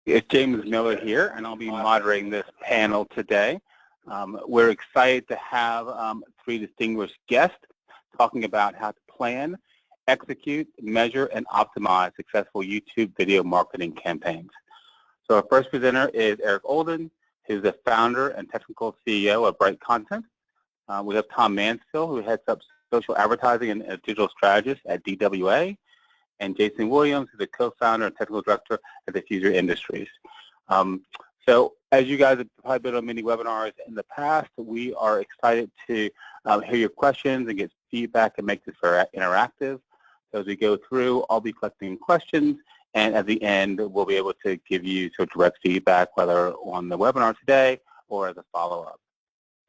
It's James Miller here, and I'll be moderating this panel today. We're excited to have three distinguished guests talking about how to plan, execute, measure, and optimize successful YouTube video marketing campaigns. So our first presenter is Eric Olden, who's the founder and technical CEO of Brite Content. We have Tom Mansfield, who heads up social advertising and digital strategist at DWA, and Jason Williams, who's the co-founder and technical director at Dfuzr Industries. So as you guys have probably been on many webinars in the past, we are excited to hear your questions and get feedback and make this very interactive. So as we go through, I'll be collecting questions, and at the end, we'll be able to give you sort of direct feedback, whether on the webinar today or as a follow-up.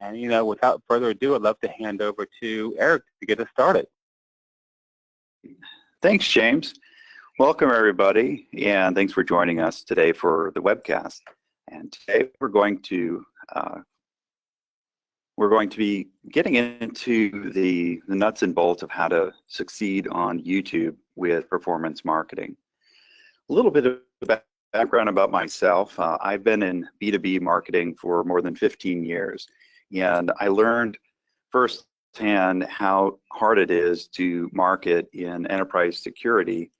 And, without further ado, I'd love to hand over to Eric to get us started. Thanks, James. Welcome, everybody, and thanks for joining us today for the webcast. And today we're going to be getting into the nuts and bolts of how to succeed on YouTube with performance marketing. A little bit of background about myself. I've been in B2B marketing for more than 15 years, and I learned firsthand how hard it is to market in enterprise security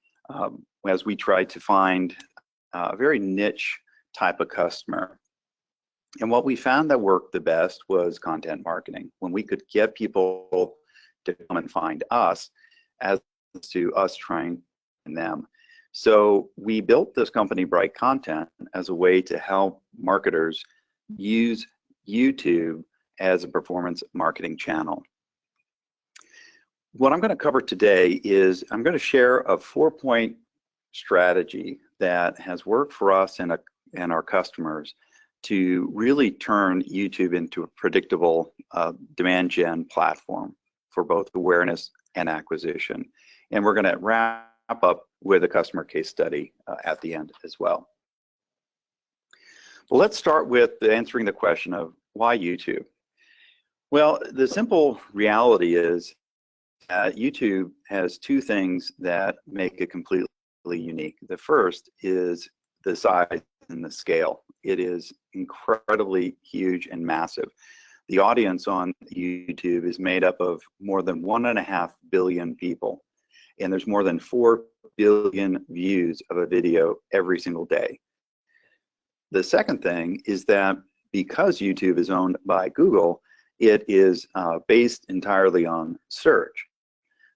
as we try to find a very niche type of customer. And what we found that worked the best was content marketing, when we could get people to come and find us as to us trying to find them. So we built this company, Brite Content, as a way to help marketers use YouTube as a performance marketing channel. What I'm going to cover today is I'm going to share a 4-point strategy that has worked for us and our customers to really turn YouTube into a predictable demand gen platform for both awareness and acquisition. And we're going to wrap up with a customer case study at the end as well. Well, let's start with answering the question of why YouTube. Well, the simple reality is YouTube has two things that make it completely unique. The first is the size and the scale. It is incredibly huge and massive. The audience on YouTube is made up of more than 1.5 billion people, and there's more than 4 billion views of a video every single day. The second thing is that because YouTube is owned by Google, it is based entirely on search.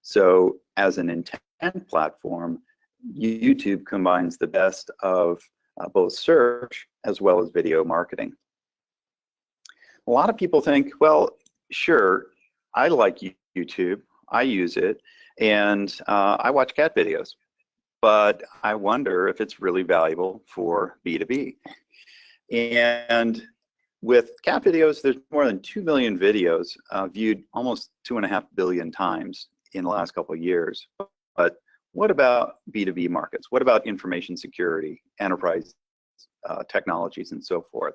So as an intent platform, YouTube combines the best of both search as well as video marketing. A lot of people think, well, sure, I like YouTube, I use it, and I watch cat videos, but I wonder if it's really valuable for B2B. And with cat videos, there's more than 2 million videos viewed almost 2.5 billion times in the last couple of years. But what about B2B markets? What about information security, enterprise technologies, and so forth?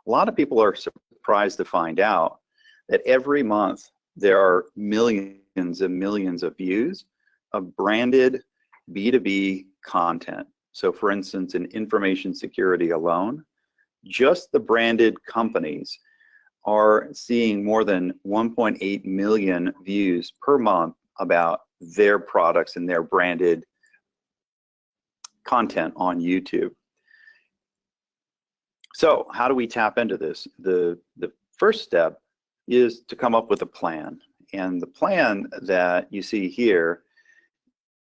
A lot of people are surprised to find out that every month there are millions and millions of views of branded B2B content. So for instance, in information security alone, just the branded companies are seeing more than 1.8 million views per month about their products and their branded content on YouTube. So how do we tap into this? The first step is to come up with a plan. And the plan that you see here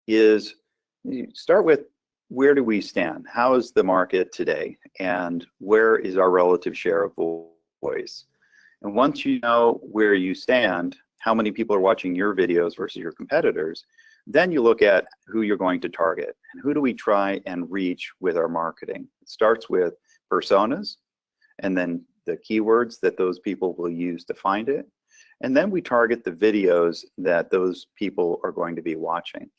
is, you start with, where do we stand? How is the market today? And where is our relative share of voice? And once you know where you stand, how many people are watching your videos versus your competitors, then you look at who you're going to target and who do we try and reach with our marketing. It starts with personas, and then the keywords that those people will use to find it. And then we target the videos that those people are going to be watching.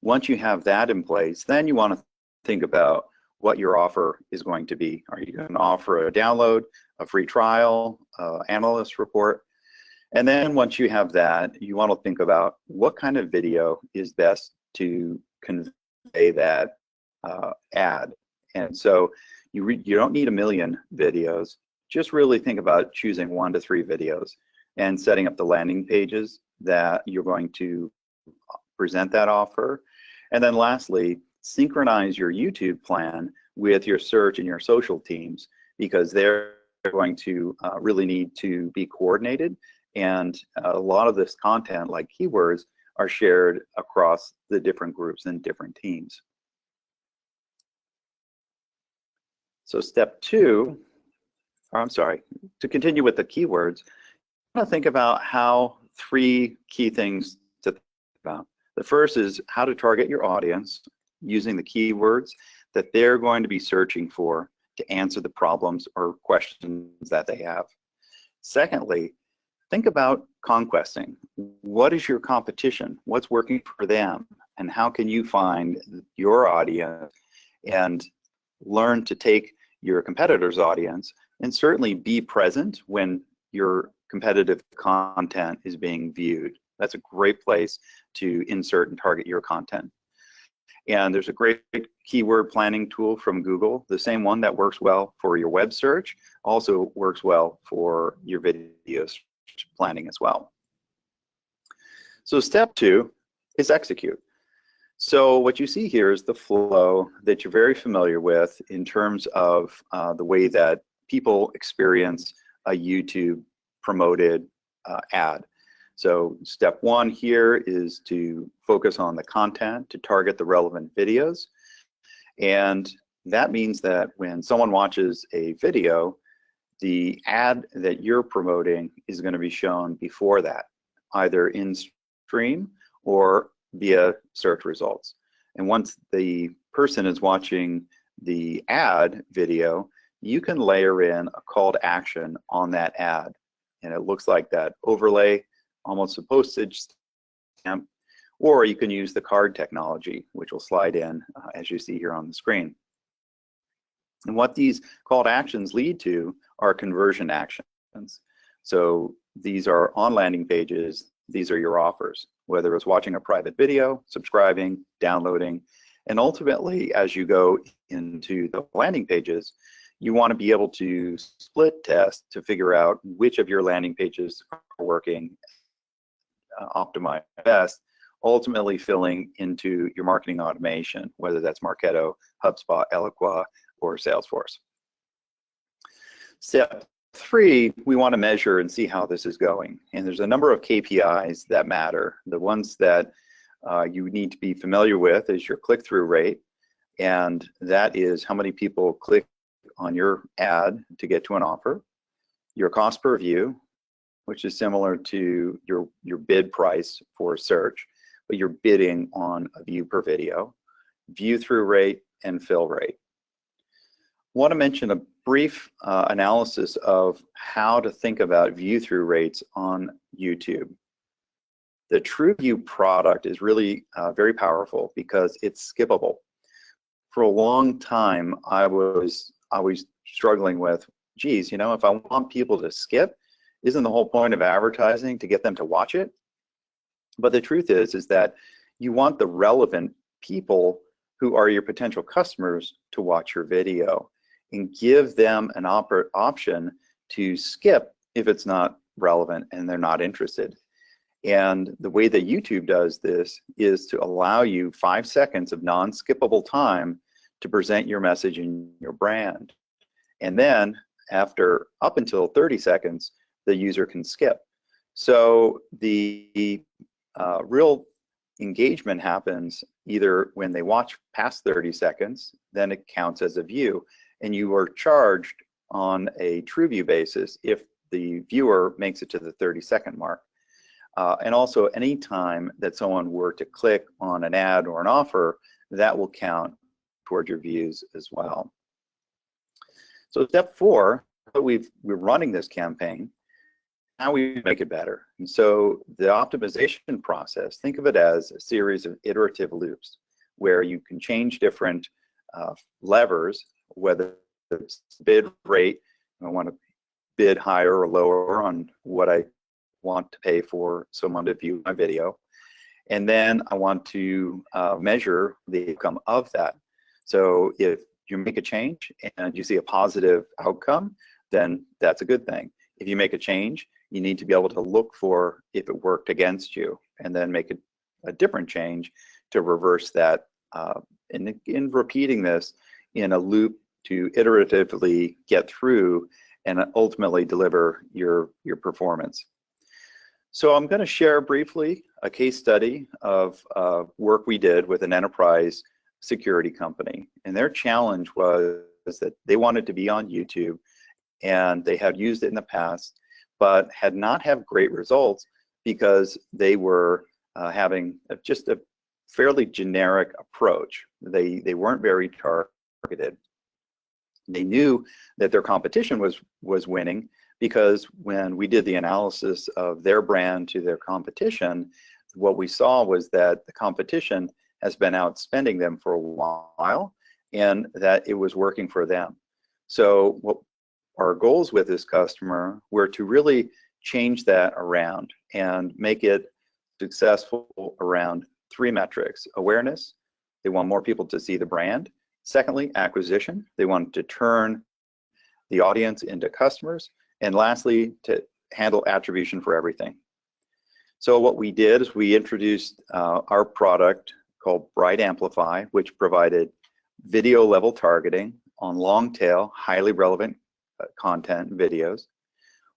Once you have that in place, then you want to think about what your offer is going to be. Are you going to offer a download, a free trial, analyst report? And then once you have that, you want to think about what kind of video is best to convey that ad. And so you don't need a million videos. Just really think about choosing 1 to 3 videos and setting up the landing pages that you're going to present that offer. And then lastly, synchronize your YouTube plan with your search and your social teams, because they're going to really need to be coordinated. And a lot of this content, like keywords, are shared across the different groups and different teams. So step 2, or I'm sorry, to continue with the keywords, I want to think about how 3 key things to think about. The first is how to target your audience using the keywords that they're going to be searching for to answer the problems or questions that they have. Secondly, think about conquesting. What is your competition? What's working for them? And how can you find your audience and learn to take your competitor's audience and certainly be present when your competitive content is being viewed. That's a great place to insert and target your content. And there's a great keyword planning tool from Google, the same one that works well for your web search, also works well for your video planning as well. So step 2 is execute. So what you see here is the flow that you're very familiar with in terms of the way that people experience a YouTube promoted ad. So step 1 here is to focus on the content, to target the relevant videos. And that means that when someone watches a video, the ad that you're promoting is going to be shown before that, either in stream or via search results. And once the person is watching the ad video, you can layer in a call to action on that ad. And it looks like that overlay, almost a postage stamp, or you can use the card technology, which will slide in as you see here on the screen. And what these call to actions lead to are conversion actions. So these are on landing pages, these are your offers, whether it's watching a private video, subscribing, downloading, and ultimately as you go into the landing pages, you want to be able to split test to figure out which of your landing pages are working optimized best, ultimately filling into your marketing automation, whether that's Marketo, HubSpot, Eloqua, or Salesforce. Step 3, we want to measure and see how this is going. And there's a number of KPIs that matter. The ones that you need to be familiar with is your click-through rate, and that is how many people click on your ad to get to an offer. Your cost per view, which is similar to your bid price for search, but you're bidding on a view per video, view through rate, and fill rate. I want to mention a brief analysis of how to think about view through rates on YouTube. The TrueView product is really very powerful because it's skippable. For a long time, I was always struggling with, geez, you know, if I want people to skip, isn't the whole point of advertising to get them to watch it? But the truth is that you want the relevant people who are your potential customers to watch your video and give them an option to skip if it's not relevant and they're not interested. And the way that YouTube does this is to allow you 5 seconds of non-skippable time to present your message and your brand. And then after up until 30 seconds, the user can skip. So the real engagement happens either when they watch past 30 seconds, then it counts as a view, and you are charged on a TrueView basis if the viewer makes it to the 30-second mark. And also any time that someone were to click on an ad or an offer, that will count toward your views as well. So step 4, we're running this campaign, how we make it better. And so the optimization process, think of it as a series of iterative loops where you can change different levers, whether it's bid rate, I want to bid higher or lower on what I want to pay for someone to view my video. And then I want to measure the outcome of that. So if you make a change and you see a positive outcome, then that's a good thing. If you make a change, you need to be able to look for if it worked against you and then make a different change to reverse that. In repeating this in a loop to iteratively get through and ultimately deliver your performance. So I'm going to share briefly a case study of work we did with an enterprise security company. And their challenge was that they wanted to be on YouTube, and they had used it in the past, but had not had great results because they were having just a fairly generic approach. They weren't very targeted. They knew that their competition was winning, because when we did the analysis of their brand to their competition, what we saw was that the competition has been outspending them for a while, and that it was working for them. So what our goals with this customer were to really change that around and make it successful around 3 metrics: awareness, they want more people to see the brand; secondly, acquisition, they want to turn the audience into customers; and lastly, to handle attribution for everything. So what we did is we introduced our product called Brite Amplify, which provided video level targeting on long tail, highly relevant content videos.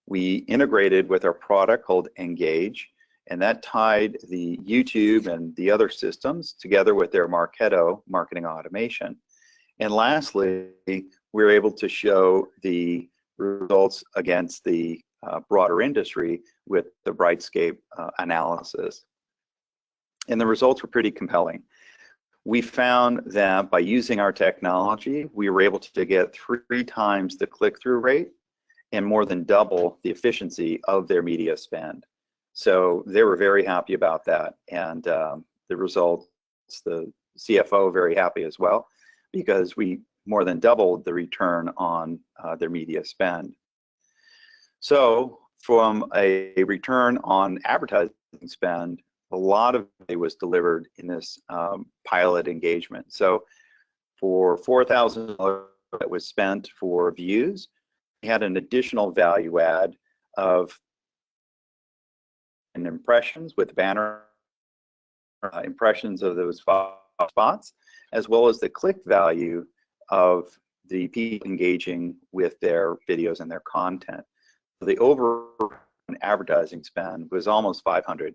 We integrated with our product called Engage, and that tied the YouTube and the other systems together with their Marketo marketing automation. And lastly, we were able to show the results against the broader industry with the Brightscape analysis. And the results were pretty compelling. We found that by using our technology, we were able to get 3 times the click-through rate and more than double the efficiency of their media spend. So they were very happy about that. And the results, the CFO very happy as well, because we more than doubled the return on their media spend. So from a return on advertising spend, a lot of it was delivered in this pilot engagement. So for $4,000 that was spent for views, we had an additional value add of impressions with banner impressions of those spots, as well as the click value of the people engaging with their videos and their content. So the overall advertising spend was almost 500%.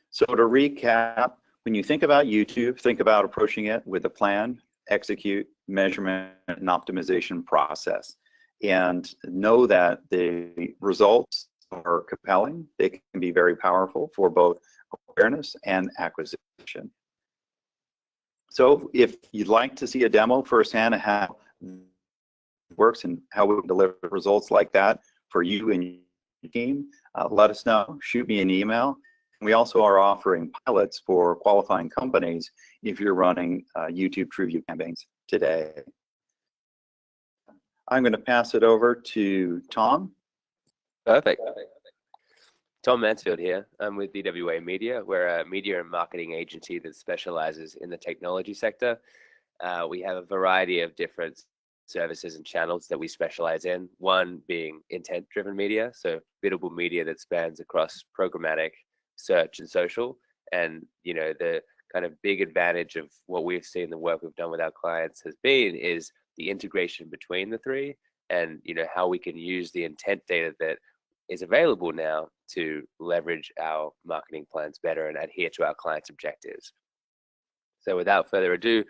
So to recap, when you think about YouTube, think about approaching it with a plan, execute, measurement, and optimization process. And know that the results are compelling. They can be very powerful for both awareness and acquisition. So if you'd like to see a demo firsthand of how it works and how we deliver results like that for you and your team, let us know. Shoot me an email. We also are offering pilots for qualifying companies if you're running YouTube TrueView campaigns today. I'm going to pass it over to Tom. Perfect. Tom Mansfield here. I'm with BWA Media. We're a media and marketing agency that specializes in the technology sector. We have a variety of different services and channels that we specialize in. One being intent-driven media, so biddable media that spans across programmatic, search, and social. And the kind of big advantage of what we've seen, the work we've done with our clients has been is the integration between the three, and how we can use the intent data that is available now to leverage our marketing plans better and adhere to our clients' objectives. So without further ado,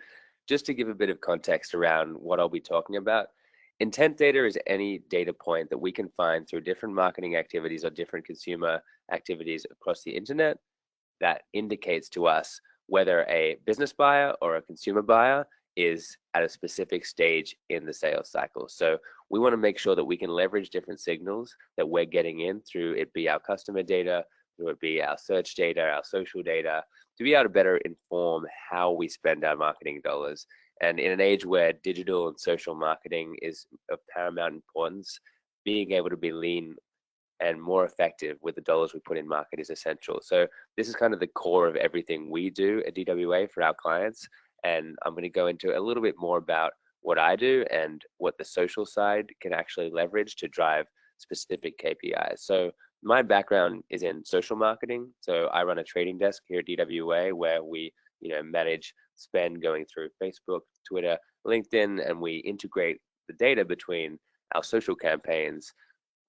just to give a bit of context around what I'll be talking about, intent data is any data point that we can find through different marketing activities or different consumer activities across the internet that indicates to us whether a business buyer or a consumer buyer is at a specific stage in the sales cycle. So we want to make sure that we can leverage different signals that we're getting in, through it be our customer data, through it be our search data, our social data, to be able to better inform how we spend our marketing dollars. And in an age where digital and social marketing is of paramount importance, being able to be lean and more effective with the dollars we put in market is essential. So this is kind of the core of everything we do at DWA for our clients. And I'm going to go into a little bit more about what I do and what the social side can actually leverage to drive specific KPIs. So my background is in social marketing. So I run a trading desk here at DWA where we, manage spend going through Facebook, Twitter, LinkedIn, and we integrate the data between our social campaigns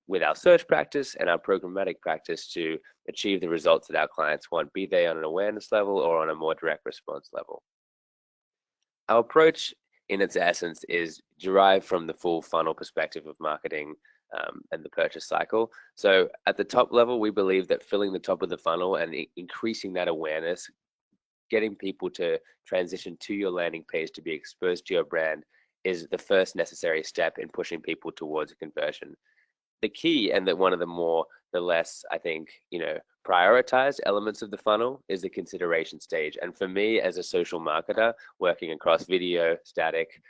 with our search practice and our programmatic practice to achieve the results that our clients want, be they on an awareness level or on a more direct response level. Our approach in its essence is derived from the full funnel perspective of marketing and the purchase cycle. So at the top level, we believe that filling the top of the funnel and increasing that awareness, getting people to transition to your landing page to be exposed to your brand is the first necessary step in pushing people towards a conversion. The key, and that one of the less, I think, prioritized elements of the funnel is the consideration stage. And for me as a social marketer working across video, static,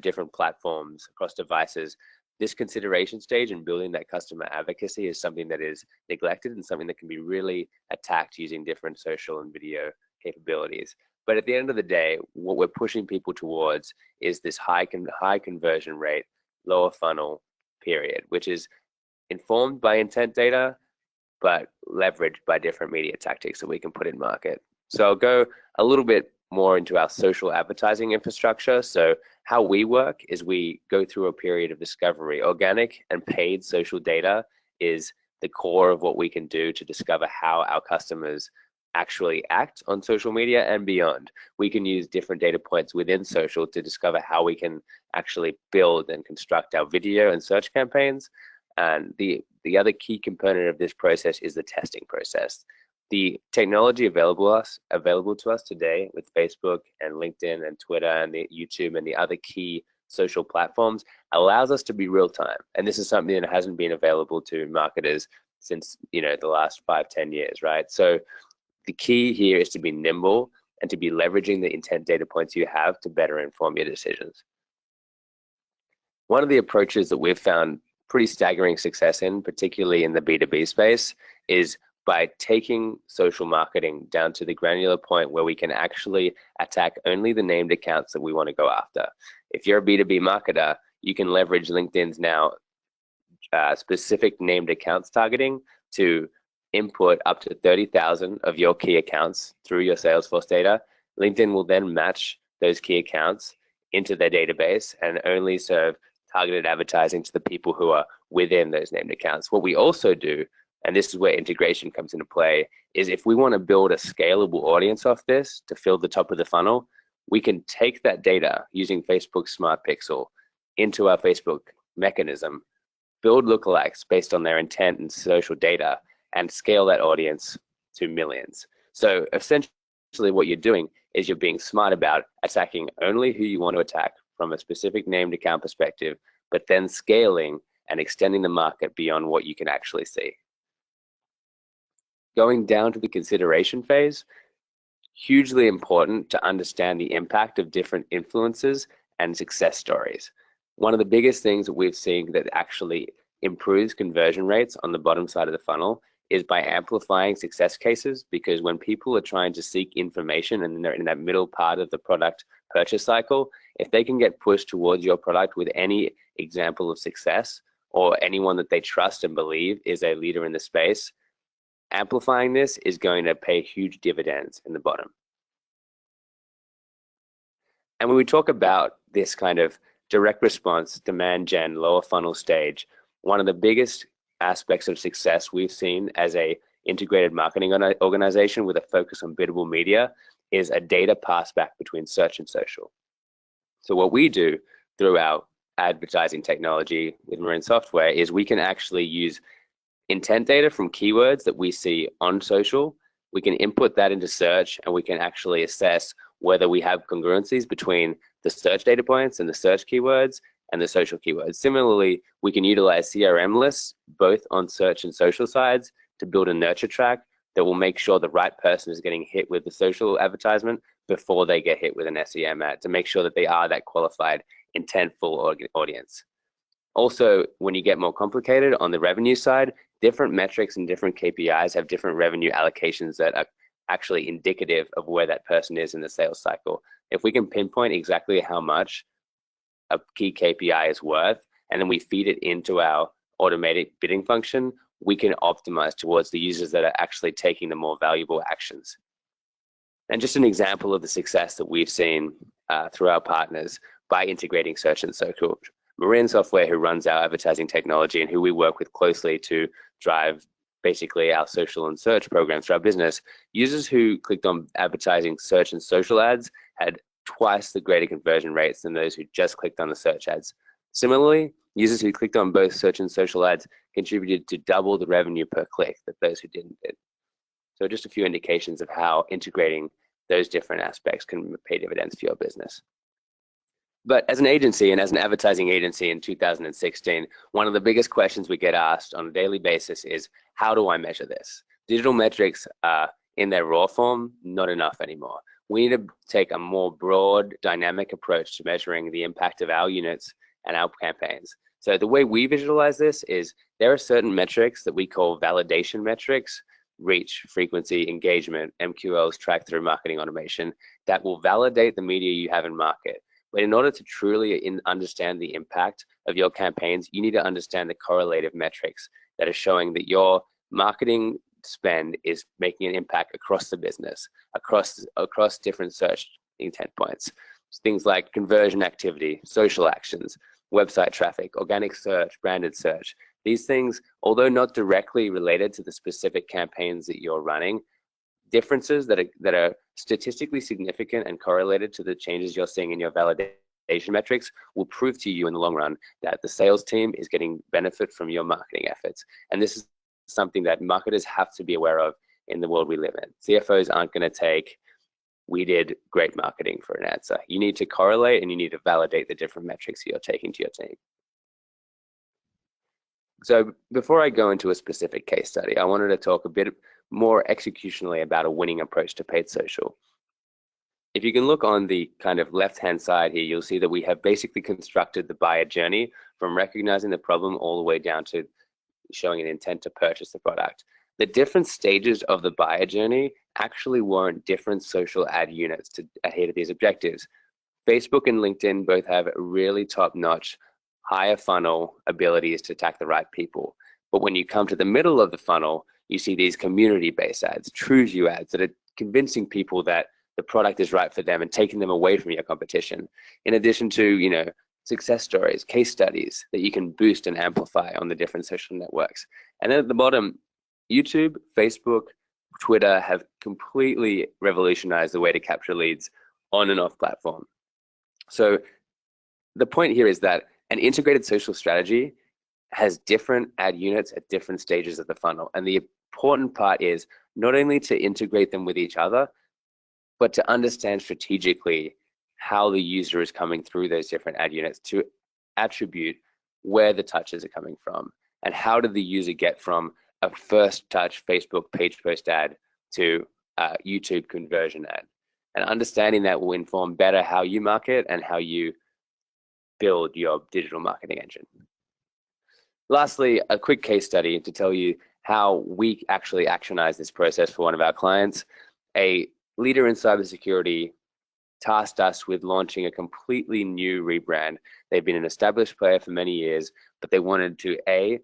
different platforms, across devices, this consideration stage and building that customer advocacy is something that is neglected and something that can be really attacked using different social and video capabilities. But at the end of the day, what we're pushing people towards is this high conversion rate, lower funnel period, which is informed by intent data, but leveraged by different media tactics that we can put in market. So I'll go a little bit more into our social advertising infrastructure. So how we work is we go through a period of discovery. Organic and paid social data is the core of what we can do to discover how our customers actually act on social media and beyond. We can use different data points within social to discover how we can actually build and construct our video and search campaigns. And the other key component of this process is the testing process. The technology available to us today with Facebook and LinkedIn and Twitter and the YouTube and the other key social platforms allows us to be real time. And this is something that hasn't been available to marketers since the last 5-10 years, right? So the key here is to be nimble and to be leveraging the intent data points you have to better inform your decisions. One of the approaches that we've found pretty staggering success in, particularly in the B2B space, is by taking social marketing down to the granular point where we can actually attack only the named accounts that we want to go after. If you're a B2B marketer, you can leverage LinkedIn's now specific named accounts targeting to input up to 30,000 of your key accounts through your Salesforce data. LinkedIn will then match those key accounts into their database and only serve targeted advertising to the people who are within those named accounts. What we also do, and this is where integration comes into play, is if we want to build a scalable audience off this to fill the top of the funnel, we can take that data using Facebook Smart Pixel into our Facebook mechanism, build lookalikes based on their intent and social data, and scale that audience to millions. So essentially what you're doing is you're being smart about attacking only who you want to attack from a specific named account perspective, but then scaling and extending the market beyond what you can actually see. Going down to the consideration phase, hugely important to understand the impact of different influences and success stories. One of the biggest things that we've seen that actually improves conversion rates on the bottom side of the funnel is by amplifying success cases, because when people are trying to seek information and they're in that middle part of the product purchase cycle, if they can get pushed towards your product with any example of success or anyone that they trust and believe is a leader in the space, amplifying this is going to pay huge dividends in the bottom. And when we talk about this kind of direct response, demand gen, lower funnel stage, one of the biggest aspects of success we've seen as a integrated marketing organization with a focus on biddable media is a data pass back between search and social. So what we do through our advertising technology with Marin software is we can actually use intent data from keywords that we see on social. We can input that into search, and we can actually assess whether we have congruencies between the search data points and the search keywords and the social keywords. Similarly, we can utilize CRM lists both on search and social sides to build a nurture track that will make sure the right person is getting hit with the social advertisement before they get hit with an SEM ad, to make sure that they are that qualified, intentful audience. Also, when you get more complicated on the revenue side, different metrics and different KPIs have different revenue allocations that are actually indicative of where that person is in the sales cycle. If we can pinpoint exactly how much a key KPI is worth, and then we feed it into our automated bidding function, we can optimize towards the users that are actually taking the more valuable actions. And just an example of the success that we've seen through our partners by integrating search and social. Marin Software, who runs our advertising technology and who we work with closely to drive basically our social and search programs for our business, users who clicked on advertising search and social ads had twice the greater conversion rates than those who just clicked on the search ads. Similarly, users who clicked on both search and social ads contributed to double the revenue per click that those who didn't did. So just a few indications of how integrating those different aspects can pay dividends for your business. But as an agency and as an advertising agency in 2016, one of the biggest questions we get asked on a daily basis is, how do I measure this? Digital metrics are in their raw form, not enough anymore. We need to take a more broad, dynamic approach to measuring the impact of our units and our campaigns. So the way we visualize this is there are certain metrics that we call validation metrics: reach, frequency, engagement, MQLs, track through marketing automation, that will validate the media you have in market. But in order to truly understand the impact of your campaigns, you need to understand the correlative metrics that are showing that your marketing spend is making an impact across the business, across different search intent points. Things like conversion activity, social actions, website traffic, organic search, branded search. These things, although not directly related to the specific campaigns that you're running, differences that are statistically significant and correlated to the changes you're seeing in your validation metrics will prove to you in the long run that the sales team is getting benefit from your marketing efforts. And this is something that marketers have to be aware of in the world we live in. CFOs aren't going to take, we did great marketing for an answer. You need to correlate and you need to validate the different metrics you're taking to your team. So before I go into a specific case study, I wanted to talk a bit more executionally about a winning approach to paid social. If you can look on the kind of left-hand side here, you'll see that we have basically constructed the buyer journey from recognizing the problem all the way down to showing an intent to purchase the product. The different stages of the buyer journey actually warrant different social ad units to adhere to these objectives. Facebook and LinkedIn both have really top-notch, higher funnel abilities to attack the right people. But when you come to the middle of the funnel, you see these community-based ads, true view ads that are convincing people that the product is right for them and taking them away from your competition. In addition to, success stories, case studies that you can boost and amplify on the different social networks. And then at the bottom, YouTube, Facebook, Twitter have completely revolutionized the way to capture leads on and off platform. So the point here is that an integrated social strategy has different ad units at different stages of the funnel. And the important part is not only to integrate them with each other, but to understand strategically how the user is coming through those different ad units to attribute where the touches are coming from and how did the user get from a first touch Facebook page post ad to a YouTube conversion ad. And understanding that will inform better how you market and how you build your digital marketing engine. Lastly, a quick case study to tell you how we actually actionize this process for one of our clients. A leader in cybersecurity tasked us with launching a completely new rebrand. They've been an established player for many years, but they wanted to A,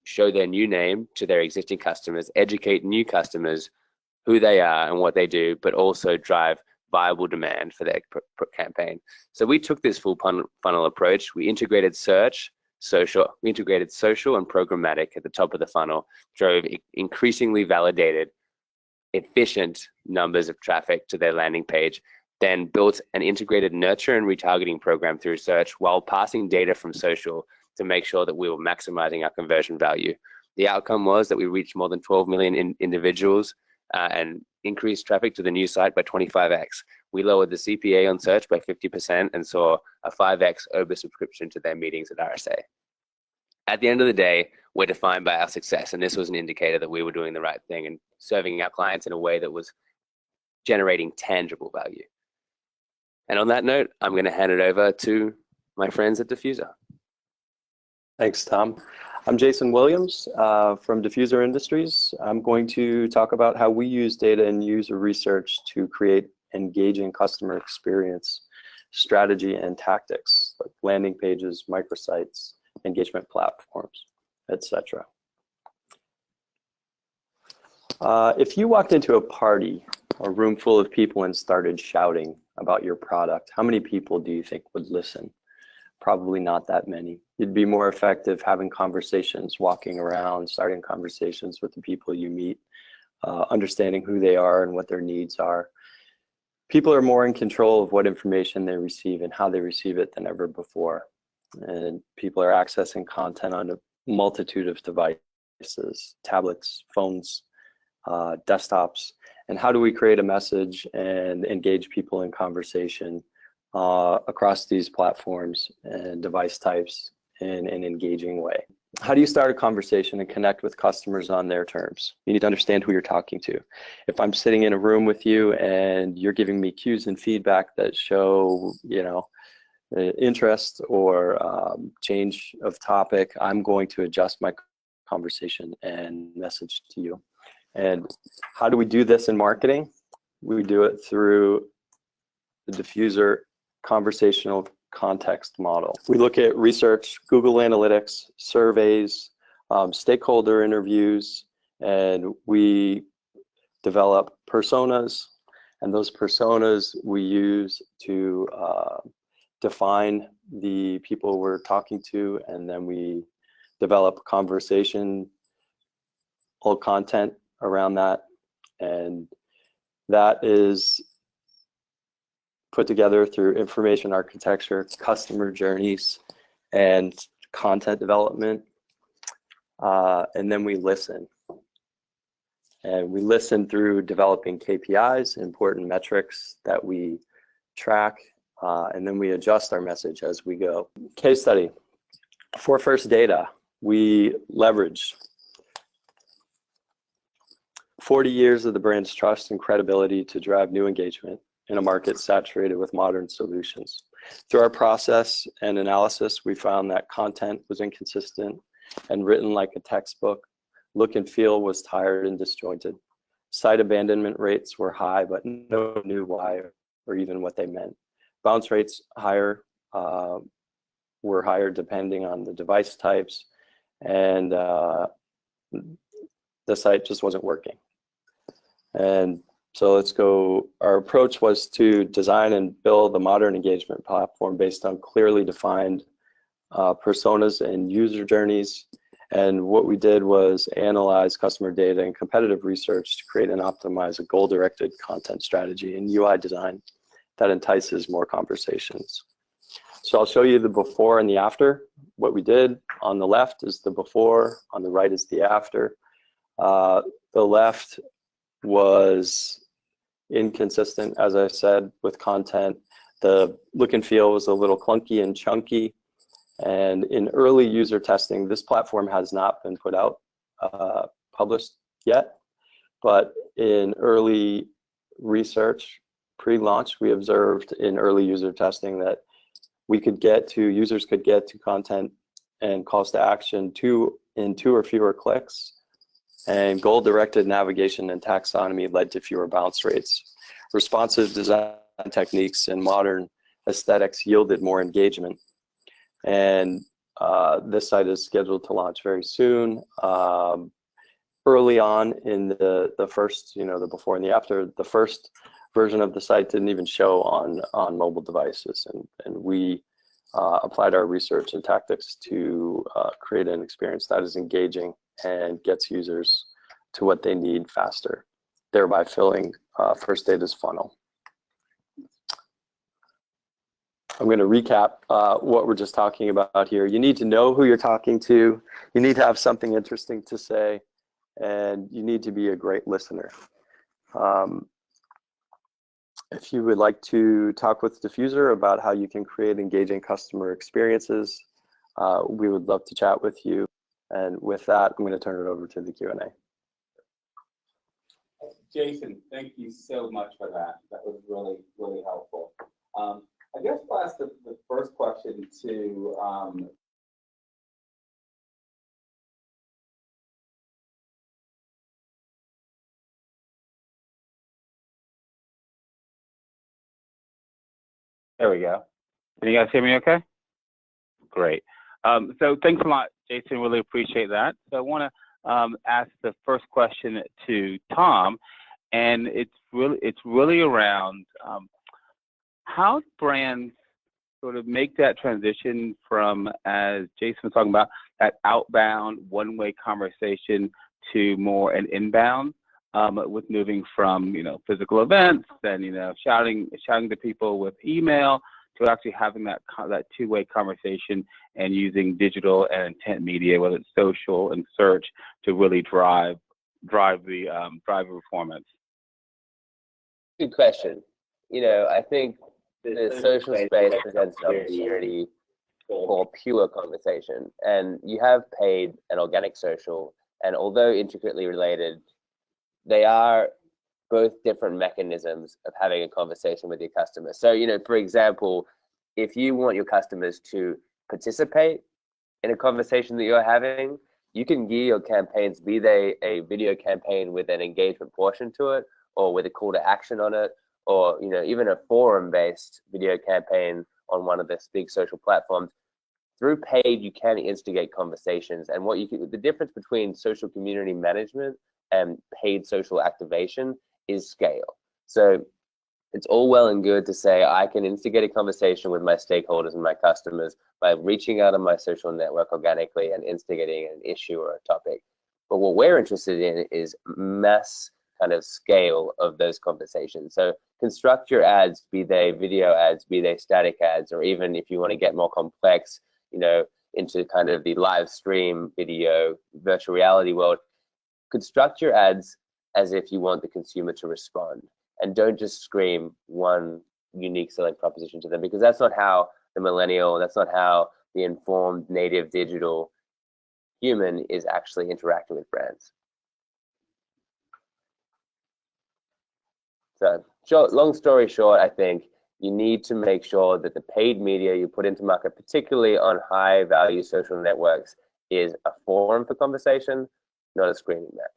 show their new name to their existing customers, educate new customers who they are and what they do, but also drive viable demand for their campaign. So we took this full funnel approach. We integrated social and programmatic at the top of the funnel, drove increasingly validated, efficient numbers of traffic to their landing page, then built an integrated nurture and retargeting program through search while passing data from social to make sure that we were maximizing our conversion value. The outcome was that we reached more than 12 million individuals and increased traffic to the new site by 25x. We lowered the CPA on search by 50% and saw a 5x oversubscription to their meetings at RSA. At the end of the day, we're defined by our success, and this was an indicator that we were doing the right thing and serving our clients in a way that was generating tangible value. And on that note, I'm going to hand it over to my friends at Dfuzr. Thanks, Tom. I'm Jason Williams from Dfuzr Industries. I'm going to talk about how we use data and user research to create engaging customer experience strategy and tactics, like landing pages, microsites, engagement platforms, etc. If you walked into a party, a room full of people, and started shouting about your product, how many people do you think would listen? Probably not that many. You'd be more effective having conversations, walking around, starting conversations with the people you meet, understanding who they are and what their needs are. People are more in control of what information they receive and how they receive it than ever before. And people are accessing content on a multitude of devices, tablets, phones, desktops. And how do we create a message and engage people in conversation across these platforms and device types in an engaging way? How do you start a conversation and connect with customers on their terms? You need to understand who you're talking to. If I'm sitting in a room with you and you're giving me cues and feedback that show, interest or change of topic, I'm going to adjust my conversation and message to you. And how do we do this in marketing? We do it through the Dfuzr conversational context model. We look at research, Google Analytics, surveys, stakeholder interviews, and we develop personas, and those personas we use to define the people we're talking to, and then we develop conversation, all content around that, and that is put together through information architecture, customer journeys, and content development. And then we listen. And we listen through developing KPIs, important metrics that we track, and then we adjust our message as we go. Case study. For first data, we leverage 40 years of the brand's trust and credibility to drive new engagement in a market saturated with modern solutions. Through our process and analysis, we found that content was inconsistent and written like a textbook. Look and feel was tired and disjointed. Site abandonment rates were high, but no one knew why or even what they meant. Bounce rates were higher depending on the device types, and the site just wasn't working. And so let's go, our approach was to design and build a modern engagement platform based on clearly defined personas and user journeys. And what we did was analyze customer data and competitive research to create and optimize a goal-directed content strategy and UI design that entices more conversations. So I'll show you the before and the after. What we did on the left is the before, on the right is the after. The left was inconsistent, as I said, with content. The look and feel was a little clunky and chunky. And in early user testing, this platform has not been put out, published yet. But in early research, pre-launch, we observed in early user testing that users could get to content and calls to action in 2 or fewer clicks. And goal-directed navigation and taxonomy led to fewer bounce rates. Responsive design techniques and modern aesthetics yielded more engagement. And this site is scheduled to launch very soon. Early on in the first, the before and the after, the first version of the site didn't even show on mobile devices. And we applied our research and tactics to create an experience that is engaging and gets users to what they need faster, thereby filling First Data's funnel. I'm going to recap what we're just talking about here. You need to know who you're talking to. You need to have something interesting to say, and you need to be a great listener. If you would like to talk with Dfuzr about how you can create engaging customer experiences, we would love to chat with you. And with that, I'm going to turn it over to the Q&A. Jason, thank you so much for that. That was really, really helpful. I guess I'll ask the first question to There we go. Can you guys hear me okay? Great. So thanks a lot, Jason. Really appreciate that. So I want to ask the first question to Tom, and it's really around how brands sort of make that transition from, as Jason was talking about, that outbound one-way conversation to more an inbound, with moving from physical events and shouting to people with email to actually having that two-way conversation and using digital and intent media, whether it's social and search, to really drive the performance. Good question. I think the social space presents an opportunity for pure conversation, and you have paid and organic social, and although intricately related, they are both different mechanisms of having a conversation with your customers. So, for example, if you want your customers to participate in a conversation that you're having, you can gear your campaigns, be they a video campaign with an engagement portion to it, or with a call to action on it, or even a forum-based video campaign on one of the big social platforms. Through paid, you can instigate conversations, and the difference between social community management and paid social activation is scale. So it's all well and good to say I can instigate a conversation with my stakeholders and my customers by reaching out on my social network organically and instigating an issue or a topic. But what we're interested in is mass kind of scale of those conversations. So construct your ads, be they video ads, be they static ads, or even if you want to get more complex, into kind of the live stream video, virtual reality world, construct your ads as if you want the consumer to respond, and don't just scream one unique selling proposition to them, because that's not how the millennial, that's not how the informed native digital human is actually interacting with brands. So long story short, I think you need to make sure that the paid media you put into market, particularly on high value social networks, is a forum for conversation, not a screaming match.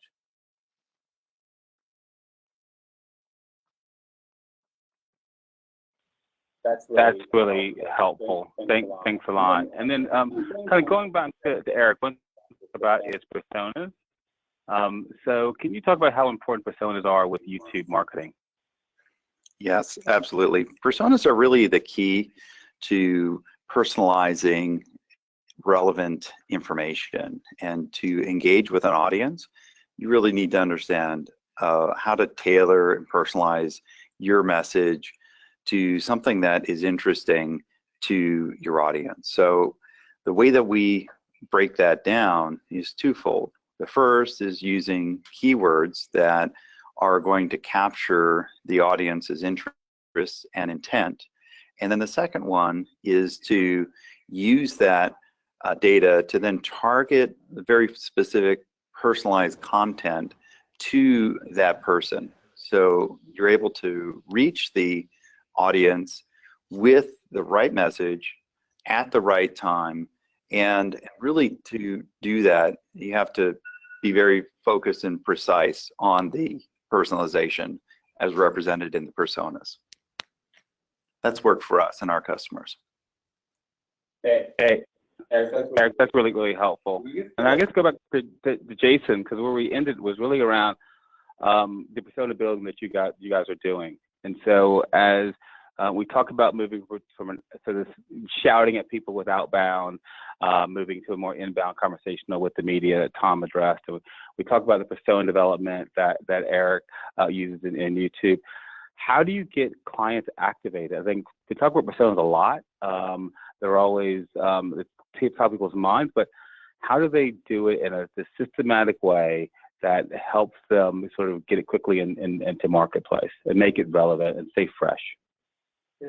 That's really helpful. Thanks a lot. And then kind of going back to Eric, one thing about is personas. So can you talk about how important personas are with YouTube marketing? Yes, absolutely. Personas are really the key to personalizing relevant information, and to engage with an audience, you really need to understand how to tailor and personalize your message to something that is interesting to your audience. So the way that we break that down is twofold. The first is using keywords that are going to capture the audience's interests and intent. And then the second one is to use that data to then target very specific personalized content to that person. So you're able to reach the audience with the right message at the right time. And really, to do that, you have to be very focused and precise on the personalization as represented in the personas. That's worked for us and our customers. Hey, Eric, that's really, really helpful. And I guess go back to Jason, because where we ended was really around the persona building that you guys are doing. And so as we talk about moving from this shouting at people with outbound, moving to a more inbound conversational with the media that Tom addressed. We talk about the persona development that Eric uses in YouTube. How do you get clients activated? I think we talk about personas a lot. They're always top of people's minds, but how do they do it in a systematic way that helps them sort of get it quickly into marketplace and make it relevant and stay fresh? Yeah.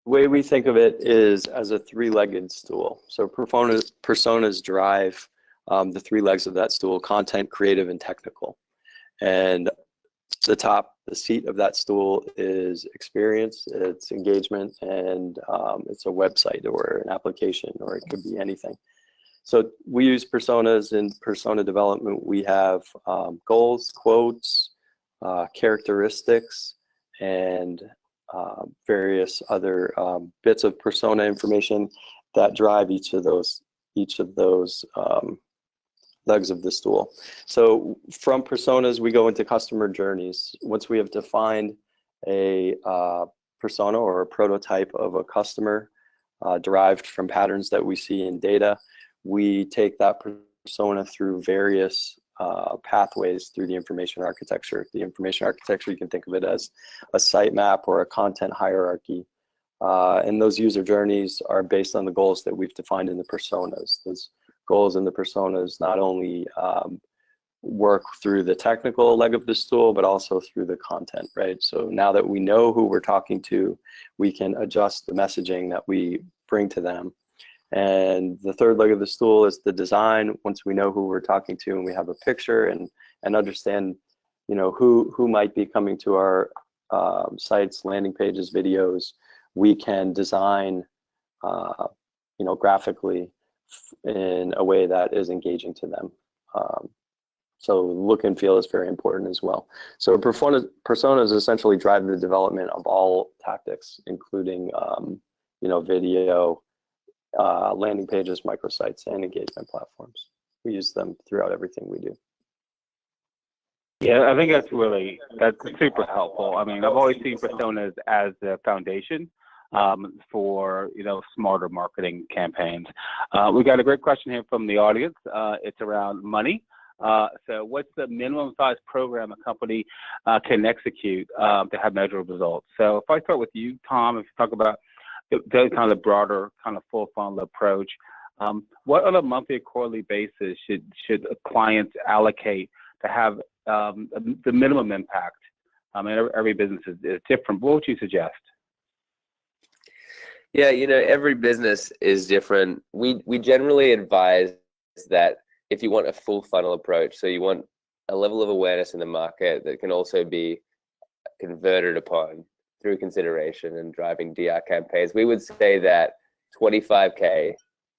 The way we think of it is as a three-legged stool. So personas drive the three legs of that stool: content, creative, and technical. And the seat of that stool is experience, it's engagement, and it's a website or an application, or it could be anything. So we use personas in persona development. We have goals, quotes, characteristics and various other bits of persona information that drive each of those legs of the stool. So from personas, we go into customer journeys. Once we have defined a persona or a prototype of a customer derived from patterns that we see in data, we take that persona through various pathways through the information architecture. The information architecture, you can think of it as a sitemap or a content hierarchy. And those user journeys are based on the goals that we've defined in the personas. Those goals in the personas not only work through the technical leg of the stool, but also through the content, right? So now that we know who we're talking to, we can adjust the messaging that we bring to them. And the third leg of the stool is the design. Once we know who we're talking to and we have a picture and understand, you know, who might be coming to our sites, landing pages, videos, we can design, you know, graphically in a way that is engaging to them. So look and feel is very important as well. So personas essentially drive the development of all tactics, including, you know, video, landing pages, microsites, and engagement platforms. We use them throughout everything we do. Yeah, I think that's super helpful. I mean, I've always seen personas as the foundation for, you know, smarter marketing campaigns. We got a great question here from the audience. It's around money. So what's the minimum size program a company can execute to have measurable results? So if I start with you, Tom, if you talk about the kind of broader kind of full funnel approach, what on a monthly or quarterly basis should clients allocate to have the minimum impact? I mean, every business is different. What would you suggest? Yeah, you know, every business is different. We generally advise that if you want a full funnel approach, so you want a level of awareness in the market that can also be converted upon through consideration and driving DR campaigns, we would say that 25K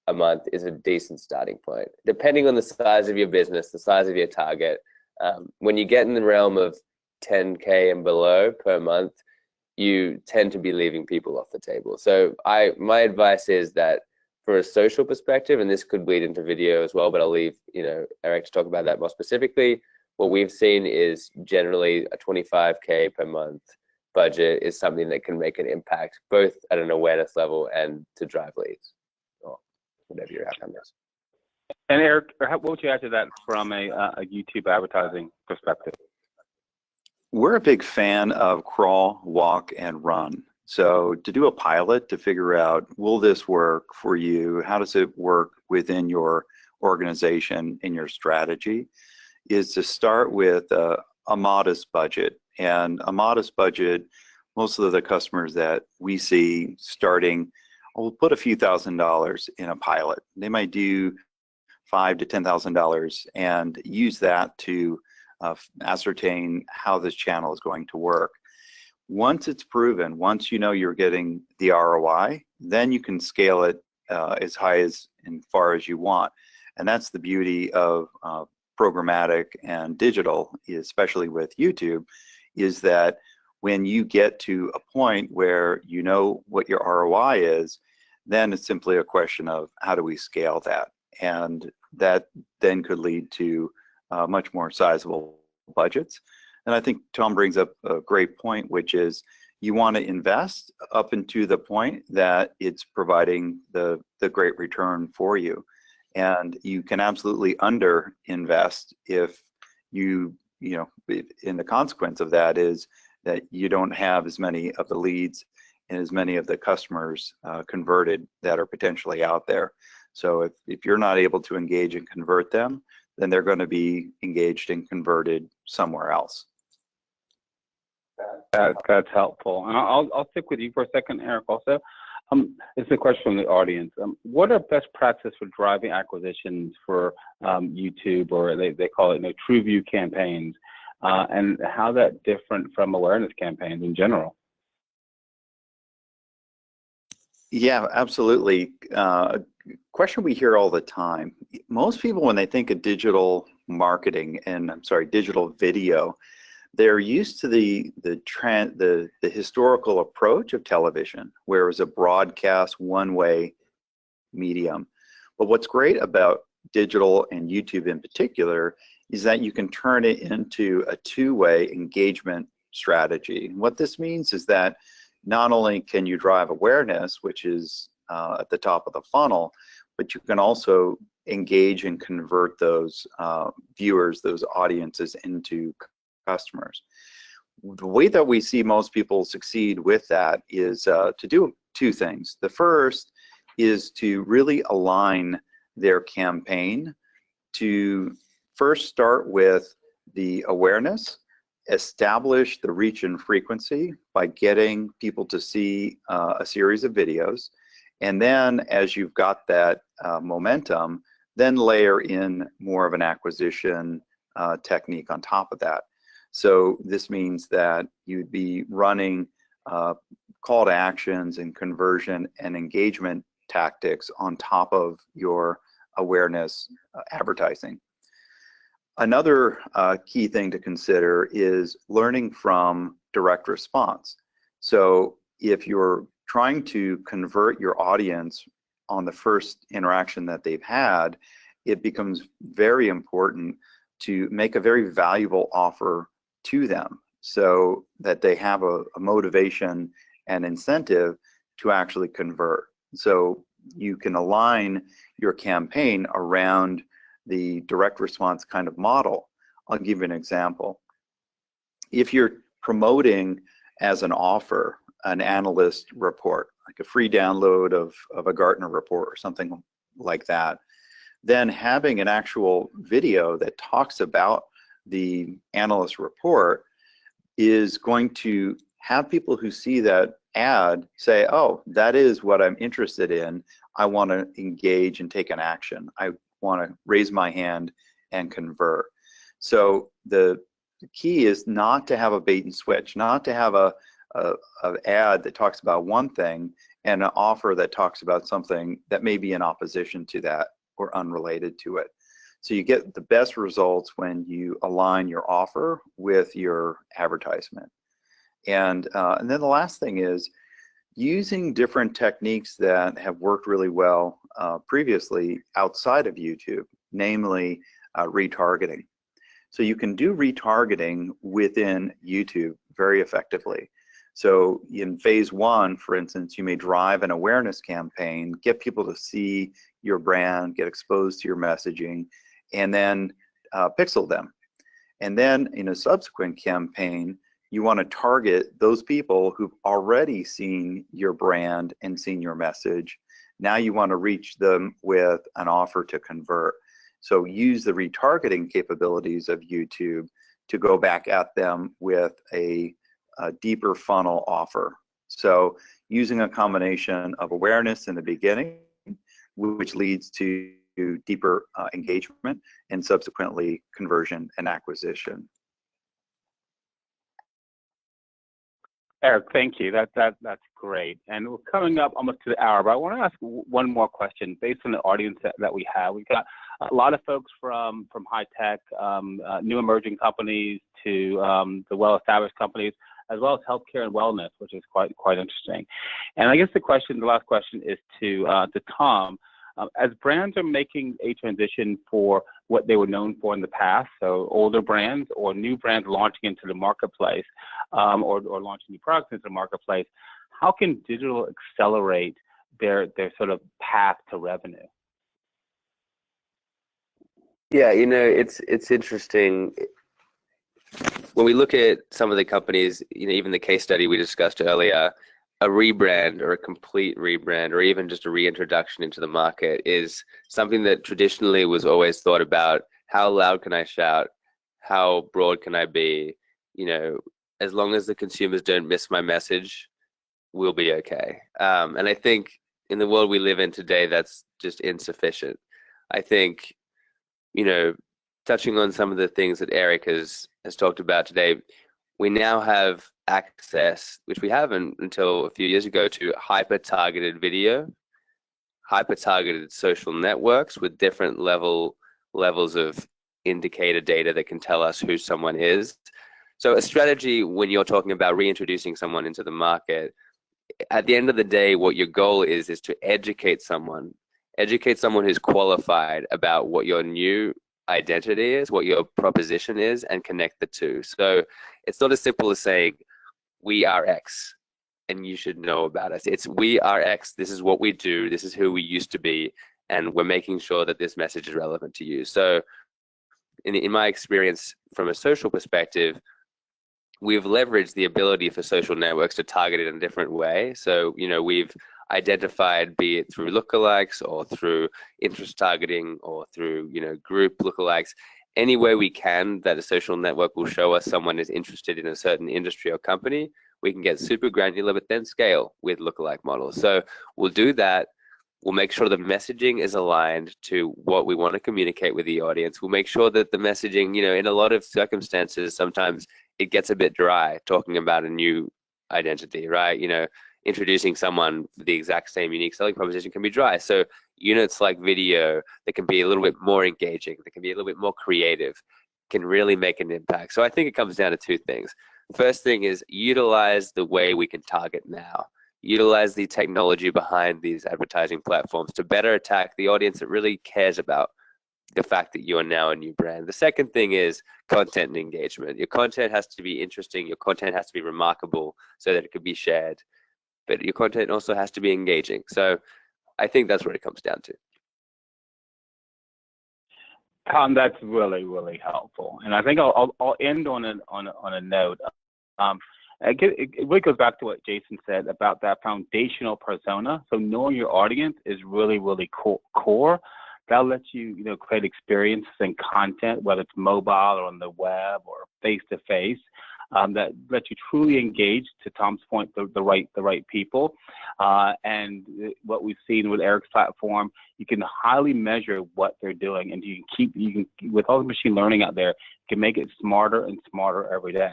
a month is a decent starting point. Depending on the size of your business, the size of your target, when you get in the realm of 10K and below per month, you tend to be leaving people off the table. So my advice is that for a social perspective, and this could bleed into video as well, but I'll leave, you know, Eric to talk about that more specifically. What we've seen is generally a 25K per month budget is something that can make an impact both at an awareness level and to drive leads, or whatever your outcome is. And Eric, what would you add to that from a YouTube advertising perspective? We're a big fan of crawl, walk, and run. So to do a pilot to figure out, will this work for you? How does it work within your organization in your strategy? Is to start with a modest budget. And a modest budget, most of the customers that we see starting, will put a few $1,000s in a pilot. They might do $5,000 to $10,000 and use that to ascertain how this channel is going to work. Once it's proven, once you know you're getting the ROI, then you can scale it as high as and far as you want. And that's the beauty of programmatic and digital, especially with YouTube, is that when you get to a point where you know what your ROI is, then it's simply a question of how do we scale that? And that then could lead to much more sizable budgets. And I think Tom brings up a great point, which is you want to invest up into the point that it's providing the great return for you. And you can absolutely under invest if and the consequence of that is that you don't have as many of the leads and as many of the customers converted that are potentially out there. So if you're not able to engage and convert them, then they're going to be engaged and converted somewhere else. That's helpful. And I'll stick with you for a second, Eric, also. It's a question from the audience. What are best practices for driving acquisitions for YouTube, or they call it true view campaigns, and how that different from awareness campaigns in general? Yeah, absolutely. Question we hear all the time. Most people, when they think of digital marketing and digital video, they're used to the historical approach of television, where it was a broadcast one-way medium. But what's great about digital and YouTube in particular is that you can turn it into a two-way engagement strategy. And what this means is that not only can you drive awareness, which is at the top of the funnel, but you can also engage and convert those viewers, those audiences into customers. The way that we see most people succeed with that is to do two things. The first is to really align their campaign to first start with the awareness, establish the reach and frequency by getting people to see a series of videos, and then as you've got that momentum, then layer in more of an acquisition technique on top of that. So this means that you'd be running call to actions and conversion and engagement tactics on top of your awareness advertising. Another key thing to consider is learning from direct response. So if you're trying to convert your audience on the first interaction that they've had, it becomes very important to make a very valuable offer to them so that they have a motivation and incentive to actually convert. So you can align your campaign around the direct response kind of model. I'll give you an example. If you're promoting as an offer an analyst report, like a free download of a Gartner report or something like that, then having an actual video that talks about the analyst report is going to have people who see that ad say, oh, that is what I'm interested in. I want to engage and take an action. I want to raise my hand and convert. So the key is not to have a bait and switch, not to have a ad that talks about one thing and an offer that talks about something that may be in opposition to that or unrelated to it. So you get the best results when you align your offer with your advertisement. And then the last thing is using different techniques that have worked really well previously outside of YouTube, namely retargeting. So you can do retargeting within YouTube very effectively. So in phase one, for instance, you may drive an awareness campaign, get people to see your brand, get exposed to your messaging, and then pixel them. And then in a subsequent campaign, you want to target those people who've already seen your brand and seen your message. Now you want to reach them with an offer to convert. So use the retargeting capabilities of YouTube to go back at them with a deeper funnel offer. So using a combination of awareness in the beginning, which leads to deeper engagement and subsequently conversion and acquisition. Eric, thank you. That's great. And we're coming up almost to the hour, but I want to ask one more question based on the audience that we have. We've got a lot of folks from high tech, new emerging companies to the well-established companies, as well as healthcare and wellness, which is quite interesting. And I guess the last question is to Tom. As brands are making a transition for what they were known for in the past, so older brands or new brands launching into the marketplace, or launching new products into the marketplace, how can digital accelerate their sort of path to revenue? Yeah, it's interesting. When we look at some of the companies, even the case study we discussed earlier, a rebrand or a complete rebrand or even just a reintroduction into the market is something that traditionally was always thought about. How loud can I shout? How broad can I be? As long as the consumers don't miss my message, we'll be okay. And I think in the world we live in today, that's just insufficient. I think, touching on some of the things that Eric has talked about today, we now have access, which we haven't until a few years ago, to hyper-targeted video, hyper-targeted social networks with different levels of indicator data that can tell us who someone is. So a strategy when you're talking about reintroducing someone into the market, at the end of the day, what your goal is to educate someone who's qualified about what your new identity is, what your proposition is, and connect the two. So it's not as simple as saying, we are X and you should know about us. It's we are X, this is what we do, this is who we used to be, and we're making sure that this message is relevant to you. So in my experience from a social perspective, we've leveraged the ability for social networks to target it in a different way. So, we've identified, be it through lookalikes or through interest targeting or through, group lookalikes, any way we can that a social network will show us someone is interested in a certain industry or company, we can get super granular, but then scale with lookalike models. So we'll do that. We'll make sure the messaging is aligned to what we want to communicate with the audience. We'll make sure that the messaging, in a lot of circumstances, sometimes it gets a bit dry talking about a new identity, right? Introducing someone for the exact same unique selling proposition can be dry. So units like video that can be a little bit more engaging, that can be a little bit more creative, can really make an impact. So I think it comes down to two things. First thing is utilize the way we can target now. Utilize the technology behind these advertising platforms to better attack the audience that really cares about the fact that you are now a new brand. The second thing is content and engagement. Your content has to be interesting. Your content has to be remarkable so that it could be shared. But your content also has to be engaging. So I think that's what it comes down to. Tom, that's really, really helpful. And I think I'll end on a note. It really goes back to what Jason said about that foundational persona. So knowing your audience is really, really core. That'll let you, create experiences and content, whether it's mobile or on the web or face-to-face, that let you truly engage, to Tom's point, the right people. And what we've seen with Eric's platform, you can highly measure what they're doing, and you can with all the machine learning out there, you can make it smarter and smarter every day.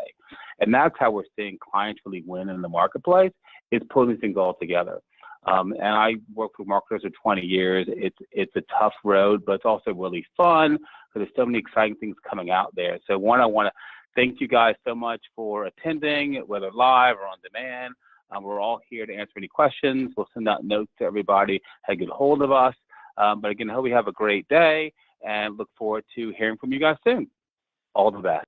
And that's how we're seeing clients really win in the marketplace, is pulling these things all together. And I worked with marketers for 20 years. It's a tough road, but it's also really fun because there's so many exciting things coming out there. So I want to thank you guys so much for attending, whether live or on demand. We're all here to answer any questions. We'll send out notes to everybody how to get a hold of us. But again, I hope you have a great day and look forward to hearing from you guys soon. All the best.